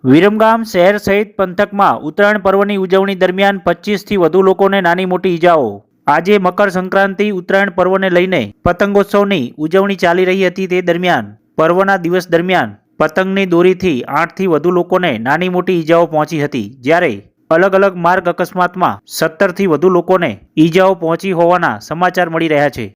વિરમગામ શહેર સહિત પંથકમાં ઉત્તરાયણ પર્વની ઉજવણી દરમિયાન 25થી વધુ લોકોને નાની મોટી ઈજાઓ. આજે મકર સંક્રાંતિ ઉત્તરાયણ પર્વને લઈને પતંગોત્સવની ઉજવણી ચાલી રહી હતી. તે દરમિયાન પર્વના દિવસ દરમિયાન પતંગની દોરીથી 8થી વધુ લોકોને નાની મોટી ઈજાઓ પહોંચી હતી, જ્યારે અલગ અલગ માર્ગ અકસ્માતમાં 17થી વધુ લોકોને ઈજાઓ પહોંચી હોવાના સમાચાર મળી રહ્યા છે.